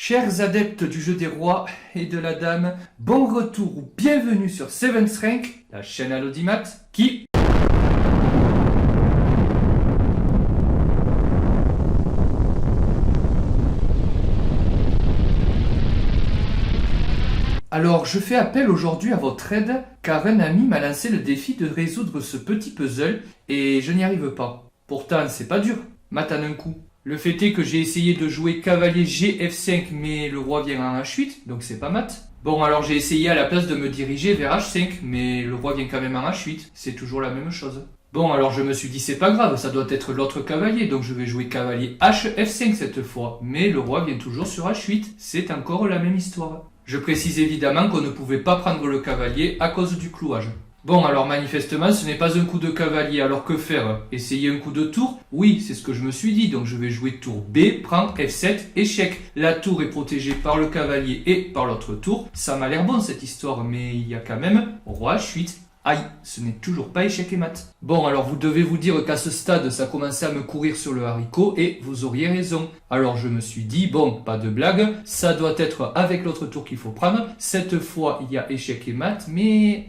Chers adeptes du jeu des rois et de la dame, bon retour ou bienvenue sur Seventh Rank, la chaîne à l'audimat qui... Alors, je fais appel aujourd'hui à votre aide, car un ami m'a lancé le défi de résoudre ce petit puzzle, et je n'y arrive pas. Pourtant, c'est pas dur, mat en un coup. Le fait est que j'ai essayé de jouer cavalier G-F5, mais le roi vient en H8, donc c'est pas mat. Bon, alors j'ai essayé à la place de me diriger vers H5, mais le roi vient quand même en H8, c'est toujours la même chose. Bon, alors je me suis dit c'est pas grave, ça doit être l'autre cavalier, donc je vais jouer cavalier H-F5 cette fois, mais le roi vient toujours sur H8, c'est encore la même histoire. Je précise évidemment qu'on ne pouvait pas prendre le cavalier à cause du clouage. Bon, alors manifestement, ce n'est pas un coup de cavalier, alors que faire? Essayer un coup de tour? Oui, c'est ce que je me suis dit, donc je vais jouer tour B, prend F7, échec. La tour est protégée par le cavalier et par l'autre tour. Ça m'a l'air bon cette histoire, mais il y a quand même roi H8. Aïe, ce n'est toujours pas échec et mat. Bon, alors vous devez vous dire qu'à ce stade, ça commençait à me courir sur le haricot et vous auriez raison. Alors je me suis dit, bon, pas de blague, ça doit être avec l'autre tour qu'il faut prendre. Cette fois, il y a échec et mat, mais...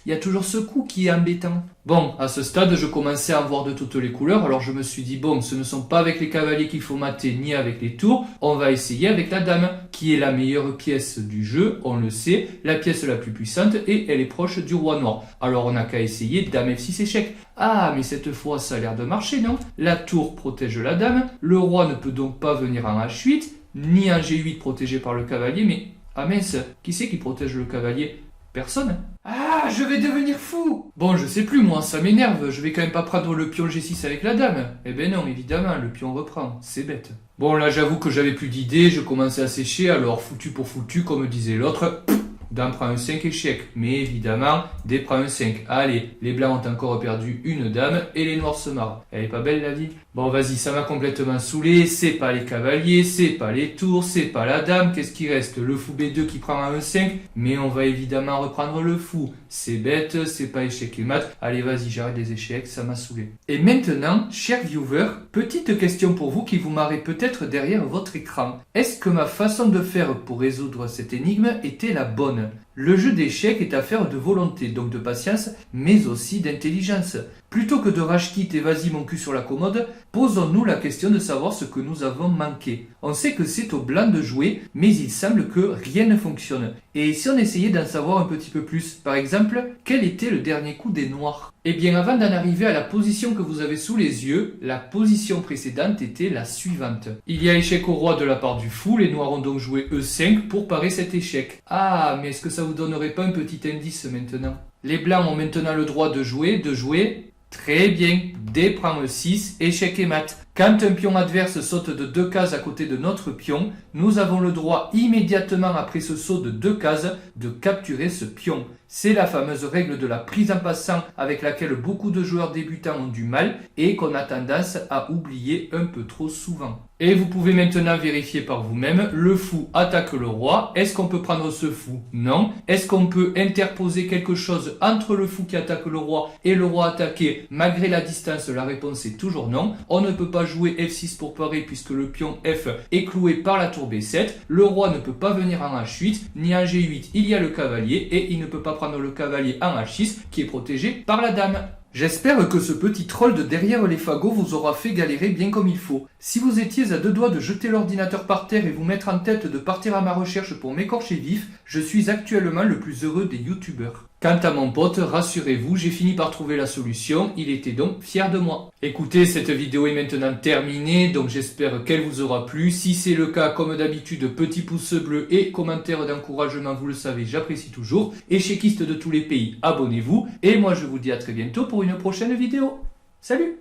il y a toujours ce coup qui est embêtant. Bon, à ce stade, je commençais à en voir de toutes les couleurs, alors je me suis dit, bon, ce ne sont pas avec les cavaliers qu'il faut mater, ni avec les tours, on va essayer avec la dame, qui est la meilleure pièce du jeu, on le sait, la pièce la plus puissante, et elle est proche du roi noir. Alors on n'a qu'à essayer dame F6 échec. Ah, mais cette fois, ça a l'air de marcher, non? La tour protège la dame, le roi ne peut donc pas venir en H8, ni en G8 protégé par le cavalier, mais... ah mince, qui c'est qui protège le cavalier? Personne. Ah, je vais devenir fou! Bon, je sais plus, moi, ça m'énerve. Je vais quand même pas prendre le pion G6 avec la dame. Eh ben non, évidemment, le pion reprend. C'est bête. Bon, là, j'avoue que j'avais plus d'idées, je commençais à sécher, alors foutu pour foutu, comme disait l'autre. Dame prend un 5 échec. Mais évidemment, Dé prend un 5. Allez, les blancs ont encore perdu une dame et les noirs se marrent. Elle est pas belle la vie? Bon, vas-y, ça m'a complètement saoulé. C'est pas les cavaliers, c'est pas les tours, c'est pas la dame. Qu'est-ce qui reste? Le fou B2 qui prend un 5. Mais on va évidemment reprendre le fou. C'est bête, c'est pas échec et mat. Allez, vas-y, j'arrête les échecs, ça m'a saoulé. Et maintenant, chers viewers, petite question pour vous qui vous marrez peut-être derrière votre écran. Est-ce que ma façon de faire pour résoudre cette énigme était la bonne? Le jeu d'échecs est affaire de volonté, donc de patience, mais aussi d'intelligence. Plutôt que de rage quitte et vas-y mon cul sur la commode, posons-nous la question de savoir ce que nous avons manqué. On sait que c'est au blanc de jouer, mais il semble que rien ne fonctionne. Et si on essayait d'en savoir un petit peu plus? Par exemple, quel était le dernier coup des noirs? Eh bien, avant d'en arriver à la position que vous avez sous les yeux, la position précédente était la suivante. Il y a échec au roi de la part du fou, les noirs ont donc joué E5 pour parer cet échec. Ah, mais est-ce que ça vous donnerait pas un petit indice maintenant? Les blancs ont maintenant le droit de jouer... Très bien, D prend E6, échec et mat. Quand un pion adverse saute de 2 cases à côté de notre pion, nous avons le droit immédiatement après ce saut de 2 cases de capturer ce pion. C'est la fameuse règle de la prise en passant avec laquelle beaucoup de joueurs débutants ont du mal et qu'on a tendance à oublier un peu trop souvent. Et vous pouvez maintenant vérifier par vous-même, le fou attaque le roi, est-ce qu'on peut prendre ce fou? Non. Est-ce qu'on peut interposer quelque chose entre le fou qui attaque le roi et le roi attaqué? Malgré la distance, la réponse est toujours non. On ne peut pas jouer F6 pour parer puisque le pion F est cloué par la tour B7. Le roi ne peut pas venir en H8, ni en G8, il y a le cavalier et il ne peut pas prendre le cavalier en H6 qui est protégé par la dame. J'espère que ce petit troll de derrière les fagots vous aura fait galérer bien comme il faut. Si vous étiez à deux doigts de jeter l'ordinateur par terre et vous mettre en tête de partir à ma recherche pour m'écorcher vif, je suis actuellement le plus heureux des youtubeurs. Quant à mon pote, rassurez-vous, j'ai fini par trouver la solution, il était donc fier de moi. Écoutez, cette vidéo est maintenant terminée, donc j'espère qu'elle vous aura plu. Si c'est le cas, comme d'habitude, petit pouce bleu et commentaire d'encouragement, vous le savez, j'apprécie toujours. Échequistes de tous les pays, abonnez-vous. Et moi je vous dis à très bientôt pour une prochaine vidéo. Salut!